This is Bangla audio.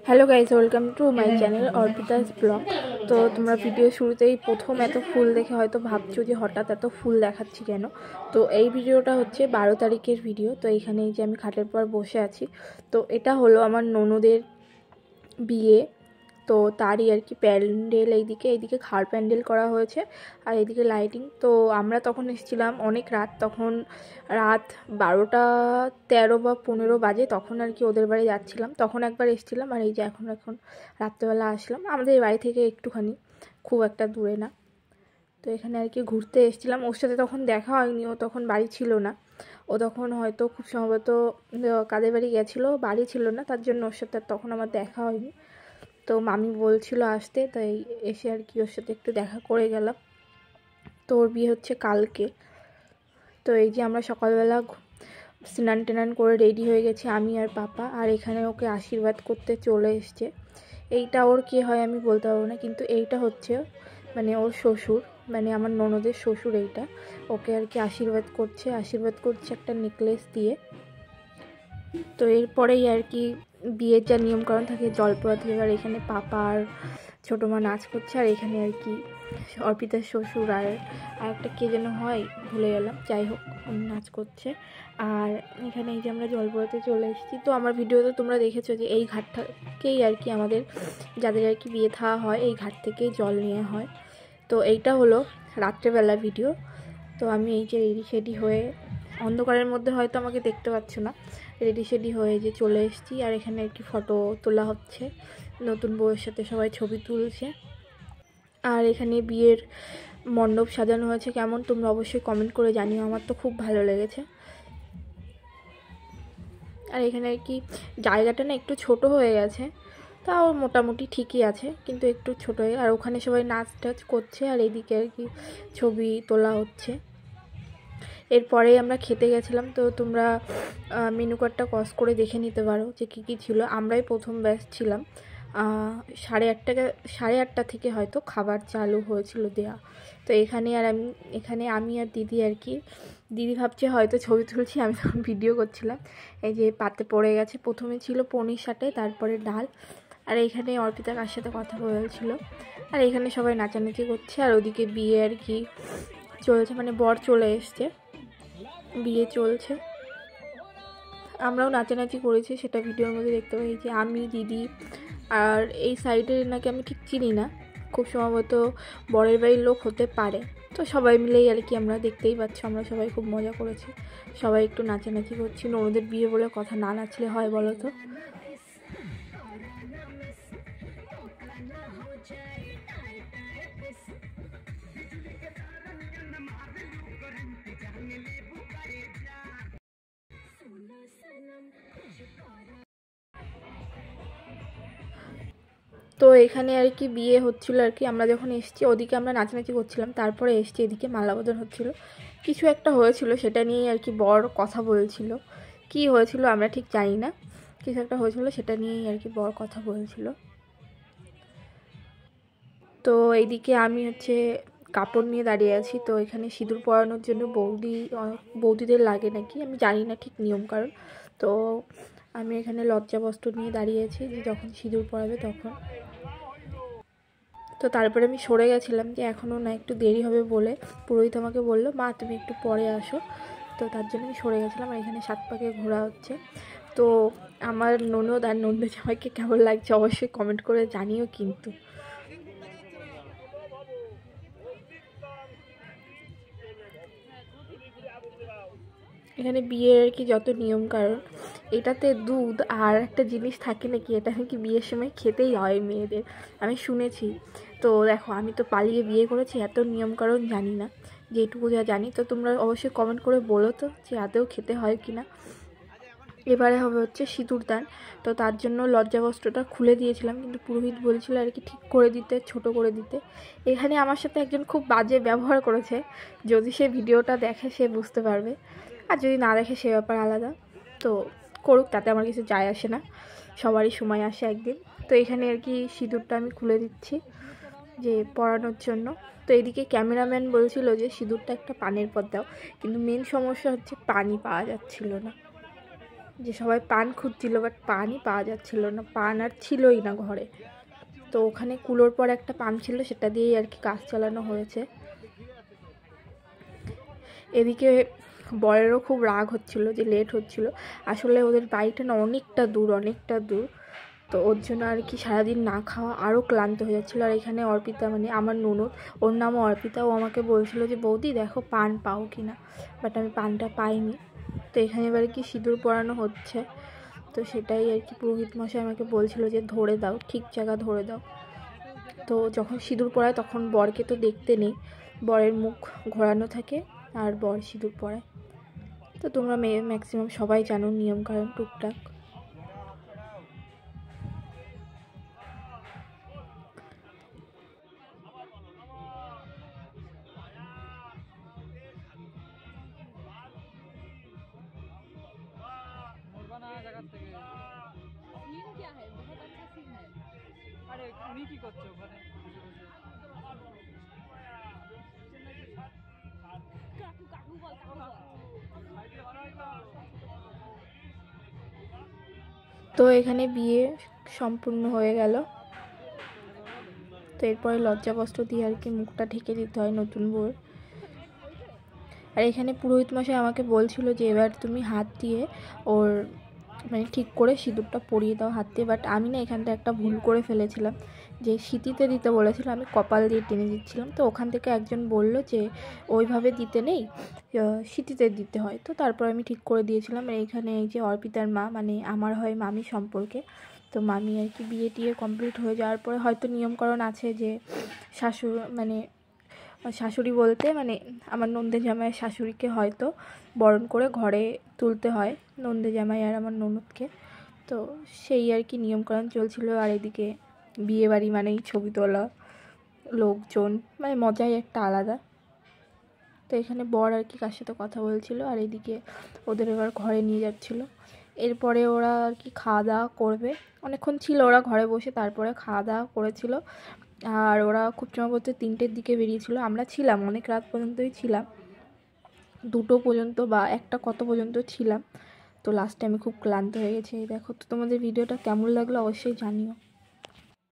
Hello guys, welcome to my channel Arpita's blog. তো তোমরা ভিডিও শুরুতেই প্রথম এত ফুল দেখে হয়তো ভাবছো যে হঠাৎ এত ফুল দেখাচ্ছি কেন। তো এই ভিডিওটা হচ্ছে 12 তারিখের ভিডিও। তো এইখানে এই যে আমি খাটের পর বসে আছি, তো এটা হলো আমার ননদের বিয়ে। তো তারই আর কি প্যান্ডেল, এইদিকে খাড় প্যান্ডেল করা হয়েছে আর এইদিকে লাইটিং। তো আমরা তখন এসেছিলাম অনেক রাত, তখন রাত 12টা 13 বা 15 বাজে, তখন আর কি ওদের বাড়ি যাচ্ছিলাম। তখন একবার এসেছিলাম আর এই যে এখন রাত্রেবেলা আসলাম আমাদের বাড়ি থেকে একটুখানি, খুব একটা দূরে না। তো এখানে আর কি ঘুরতে এসেছিলাম। ওর সাথে তখন দেখা হয়নি, ও তখন বাড়ি ছিল না। ও তখন হয়তো খুব সম্ভবত কাদের বাড়ি গেছিলো, বাড়ি ছিল না, তার জন্য ওর সাথে তখন আমার দেখা হয়নি। তো মামি বলছিল আসতে, তাই এসে আর কি ওর সাথে একটু দেখা করে গেলাম। তো ওর বিয়ে হচ্ছে কালকে। তো এই যে আমরা সকালবেলা স্নান টেনান করে রেডি হয়ে গেছি আমি আর পাপা, আর এখানে ওকে আশীর্বাদ করতে চলে এসছে। এইটা ওর কে হয় আমি বলতে পারবো না, কিন্তু এইটা হচ্ছে মানে ওর শ্বশুর, মানে আমার ননদের শ্বশুর। এইটা ওকে আর কি আশীর্বাদ করছে একটা নেকলেস দিয়ে। তো এরপরেই আর কি বিয়ের যা নিয়মকানুন থাকে, জলপথ এবার এখানে পাপা আর ছোটো মা নাচ করছে, আর এখানে আর কি অর্পিতার শ্বশুর আর একটা কে যেন হয় ভুলে গেলাম, যাই হোক নাচ করছে। আর এখানে এই যে আমরা জলপথে চলে এসেছি। তো আমার ভিডিওতে তোমরা দেখেছো যে এই ঘাটটাকেই আর কি আমাদের যাদের আর কি বিয়ে থাওয়া হয় এই ঘাট থেকেই জল নেওয়া হয়। তো এইটা হলো রাত্রেবেলা ভিডিও। তো আমি এই যে রেডি সেডি হয়ে, অন্ধকারের মধ্যে হয়তো আমাকে দেখতে পাচ্ছ না, রেডি সেডি হয়ে যে চলে এসেছি। আর এখানে আর কি ফটো তোলা হচ্ছে, নতুন বউয়ের সাথে সবাই ছবি তুলছে। আর এখানে বিয়ের মণ্ডপ সাজানো হয়েছে কেমন তোমরা অবশ্যই কমেন্ট করে জানিও, আমার তো খুব ভালো লেগেছে। আর এখানে আর কি জায়গাটা না একটু ছোট হয়ে গেছে, তাও মোটামুটি ঠিকই আছে, কিন্তু একটু ছোট হয়ে। আর ওখানে সবাই নাচ টাচ করছে আর এইদিকে আর কি ছবি তোলা হচ্ছে। এরপরে আমরা খেতে গেছিলাম। তো তোমরা মেনু কার্ডটা কস করে দেখে নিতে পারো যে কী কী ছিল। আমরাই প্রথম ব্যাচ ছিলাম। 8:30 থেকে হয়তো খাবার চালু হয়েছিল দেয়া। তো এখানে আমি আর দিদি আর কি, দিদি ভাবছে হয়তো ছবি তুলছি, আমি তখন ভিডিও করছিলাম। এই যে পাতে পড়ে গেছে, প্রথমে ছিল পনির সাথে, তারপরে ডাল। আর এইখানে অর্পিতা কার সাথে কথা বলছিল, আর এখানে সবাই নাচানাচি করছে। আর ওদিকে বিয়ে আর কি চলছে, মানে বর চলে এসছে, বিয়ে চলছে। আমরাও নাচানাচি করেছি, সেটা ভিডিওর মধ্যে দেখতে পাই। যে আমি, দিদি আর এই সাইডে নাকি আমি ঠিক চিনি না, খুব সম্ভবত বরের বাড়ির লোক হতে পারে। তো সবাই মিলেই আর কি, আমরা দেখতেই পাচ্ছি, আমরা সবাই খুব মজা করেছি, সবাই একটু নাচানাচি করছি। ননদের বিয়ে বলে কথা, না নাচলে হয় বলো তো। তো এখানে আর কি বিয়ে হচ্ছিলো আর কি, আমরা যখন এসেছি ওদিকে আমরা নাচানাচি করছিলাম, তারপরে এসেছি এদিকে মালাবদল হচ্ছিলো। কিছু একটা হয়েছিল, সেটা নিয়েই আর কি বর কথা বলছিল। কি হয়েছিল আমরা ঠিক জানি না, কিছু একটা হয়েছিল, সেটা নিয়েই আর কি বর কথা বলছিল। তো এইদিকে আমি হচ্ছে কাপড় নিয়ে দাঁড়িয়ে আছি। তো এখানে সিঁদুর পরানোর জন্য বৌদিদের লাগে নাকি, আমি জানি না ঠিক নিয়ম কারণ। তো আমি এখানে লজ্জা বস্ত্র নিয়ে দাঁড়িয়ে আছি, যে যখন সিঁদুর পরাবে তখন। তো তারপরে আমি সরে গেছিলাম, যে এখনও না একটু দেরি হবে বলে পুরোহিত আমাকে বললো, মা তুমি একটু পরে আসো। তো তার জন্য আমি সরে গেছিলাম। আর এখানে 7 পাকে ঘোরা হচ্ছে। তো আমার ননদ আর ননদের জামাইকে কেমন লাগছে অবশ্যই কমেন্ট করে জানিও কিন্তু। এখানে বিয়ের আর কি যত নিয়ম কারণ, এটাতে দুধ আর একটা জিনিস থাকে নাকি, এটা নাকি বিয়ের সময় খেতেই হয় মেয়েদের, আমি শুনেছি। তো দেখো, আমি তো পালিয়ে বিয়ে করেছি, এত নিয়ম কারণ জানি না, যেটুকু যা জানি। তো তোমরা অবশ্যই কমেন্ট করে বলো তো যে আদৌ খেতে হয় কি না। এবারে হবে হচ্ছে সিঁদুর দান। তো তার জন্য লজ্জা বস্ত্রটা খুলে দিয়েছিলাম, কিন্তু পুরোহিত বলছিল আর কি ঠিক করে দিতে, ছোট করে দিতে। এখানে আমার সাথে একজন খুব বাজে ব্যবহার করেছে, যদি সে ভিডিওটা দেখে সে বুঝতে পারবে, আর যদি না দেখে সে ব্যাপার আলাদা। তো করুক, তাতে আমার কিছু যায় আসে না, সবারই সময় আসে একদিন। তো এখানে আর কি সিঁদুরটা আমি খুলে দিচ্ছি যে পরানোর জন্য। তো এদিকে ক্যামেরাম্যান বলছিল যে সিঁদুরটা একটা পানের পর দাও, কিন্তু মেন সমস্যা হচ্ছে পানি পাওয়া যাচ্ছিল না। যে সবাই পান খুঁজছিল, বাট পানই পাওয়া যাচ্ছিল না, পান আর ছিলই না ঘরে। তো ওখানে কুলোর পর একটা পান ছিল, সেটা দিয়েই আর কি কাজ চালানো হয়েছে। এদিকে বরেরও খুব রাগ হচ্ছিল যে লেট হচ্ছিল। আসলে ওদের বাড়িটা না অনেকটা দূর, তো ওর জন্য আর কি সারাদিন না খাওয়া আরও ক্লান্ত হয়ে যাচ্ছিলো। আর এখানে অর্পিতা মানে আমার ননদ, ওর নামও অর্পিতা, ও আমাকে বলছিল যে বৌদি দেখো পান পাও কি না, বাট আমি পানটা পাইনি। তো এখানে এবার কি সিঁদুর পরানো হচ্ছে, তো সেটাই আর কি পুরোহিত মশাই আমাকে বলছিল যে ধরে দাও, ঠিক জায়গা ধরে দাও। তো যখন সিঁদুর পরায় তখন বরকে তো দেখতে নেই, বরের মুখ ঘোরানো থাকে আর বর সিঁদুর পরায়। তো তোমরা ম্যাক্সিমাম সবাই জানো নিয়মকানুন টুকটাক। তো এখানে বিয়ে সম্পূর্ণ হয়ে গেল। তো এরপরে লজ্জাবস্ত্র দিয়ে আর কি মুখটা ঢেকে দিতে হয় নতুন বউয়ের। আর এখানে পুরোহিত মশাই আমাকে বলছিল যে এবার তুমি হাত দিয়ে ওর মানে ঠিক করে সিঁদুরটা পরিয়ে দাও হাত দিয়ে। বাট আমি না এখানটা একটা ভুল করে ফেলেছিলাম, যে সিঁথিতে দিতে বলেছিল, আমি কপাল দিয়ে টেনে দিচ্ছিলাম। তো ওখান থেকে একজন বলল যে ওইভাবে দিতে নেই, সিঁথিতে দিতে হয়। তো তারপর আমি ঠিক করে দিয়েছিলাম। এইখানে এই যে অর্পিতার মা, মানে আমার হয় মামি সম্পর্কে, তো মামি আর কি বিয়ে টিয়ে কমপ্লিট হয়ে যাওয়ার পরে হয়তো নিয়মকরণ আছে যে শাশুড়ি বলতে মানে আমার নন্দে জামাই শাশুড়িকে হয়তো বরণ করে ঘরে তুলতে হয়, নন্দে জামাই আর আমার ননদকে। তো সেই আর কি নিয়মকানুন চলছিল। আর এদিকে বিয়ে বাড়ি মানেই ছবি তোলা, লোকজন, মানে মজাই একটা আলাদা। তো এখানে বর আর কি কার সাথে কথা বলছিল, আর এদিকে ওদের এবার ঘরে নিয়ে যাচ্ছিলো। এরপরে ওরা আর কি খাওয়া দাওয়া করবে, অনেকক্ষণ ছিল ওরা ঘরে বসে, তারপরে খাওয়া দাওয়া করেছিল। আর ওরা খুব সম্ভবত 3টের দিকে বেরিয়েছিল, আমরা ছিলাম অনেক রাত পর্যন্তই ছিলাম, 2টো পর্যন্ত বা 1টা কত পর্যন্ত ছিলাম। তো লাস্টে আমি খুব ক্লান্ত হয়ে গেছি। দেখো, তো তোমাদের ভিডিওটা কেমন লাগলো অবশ্যই জানিও।